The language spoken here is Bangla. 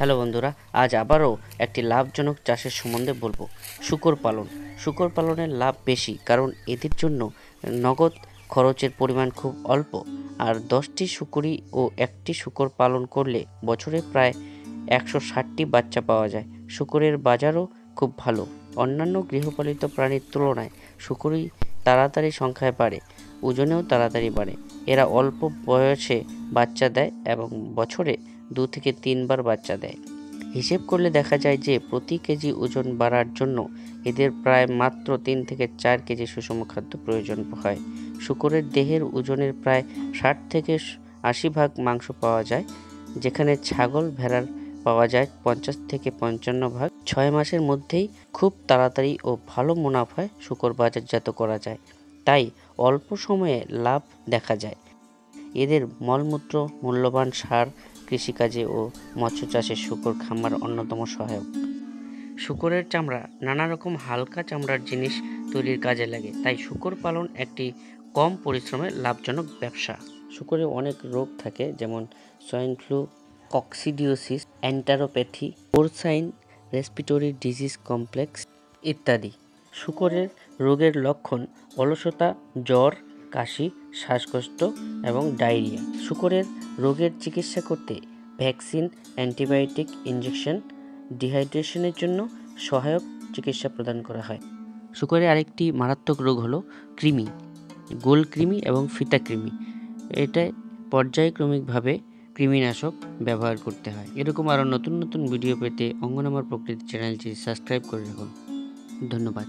হ্যালো বন্ধুরা, আজ আবারও একটি লাভজনক চাষের সম্বন্ধে বলবো। শূকর পালন। শূকর পালনের লাভ বেশি, কারণ এদের জন্য নগদ খরচের পরিমাণ খুব অল্প। আর 10টি শুকরি ও একটি শূকর পালন করলে বছরে প্রায় 160টি বাচ্চা পাওয়া যায়। শূকরের বাজারও খুব ভালো। অন্যান্য গৃহপালিত প্রাণীর তুলনায় শূকরই তাড়াতাড়ি সংখ্যায় বাড়ে, ওজনেও তাড়াতাড়ি বাড়ে। এরা অল্প বয়সে বাচ্চা দেয় এবং বছরে 2 থেকে 3 বার বাচ্চা দেয়। হিসেব করলে দেখা যায় যে প্রতি কেজি ওজন বাড়ার জন্য এদের প্রায় মাত্র 3 থেকে 4 কেজি সুষম খাদ্য প্রয়োজন হয়। শূকরের দেহের ওজনের প্রায় 60 থেকে 80 ভাগ মাংস পাওয়া যায়, যেখানে ছাগল ভেড়ার পাওয়া যায় 50 থেকে 55 ভাগ। 6 মাসের মধ্যেই খুব তাড়াতাড়ি ও ভালো মুনাফায় শূকর বাজারজাত করা যায়, তাই অল্প সময়ে লাভ দেখা যায়। এদের মলমূত্র মূল্যবান সার, কৃষিকাজে ও মৎস্য চাষে শূকর খামার অন্যতম সহায়ক। শূকরের চামড়া নানা রকম হালকা চামড়ার জিনিস তৈরির কাজে লাগে, তাই শূকর পালন একটি কম পরিশ্রমের লাভজনক ব্যবসা। শূকরে অনেক রোগ থাকে, যেমন swine flu, coccidiosis, enteropathy, porcine respiratory disease complex ইত্যাদি। শূকরের রোগের লক্ষণ অলসতা, জ্বর, কাশি, শ্বাসকষ্ট এবং ডায়রিয়া। শূকরের রোগের চিকিৎসা করতে ভ্যাকসিন, অ্যান্টিবায়োটিক ইনজেকশন, ডিহাইড্রেশনের জন্য সহায়ক চিকিৎসা প্রদান করা হয়। শূকরের আরেকটি মারাত্মক রোগ হলো কৃমি, গোল কৃমি এবং ফিতা কৃমি। এটা পর্যায়ক্রমিকভাবে কৃমিনাশক ব্যবহার করতে হয়। এরকম আরও নতুন নতুন ভিডিও পেতে অঙ্গনামার প্রকৃতি চ্যানেলটি সাবস্ক্রাইব করে রাখুন। ধন্যবাদ।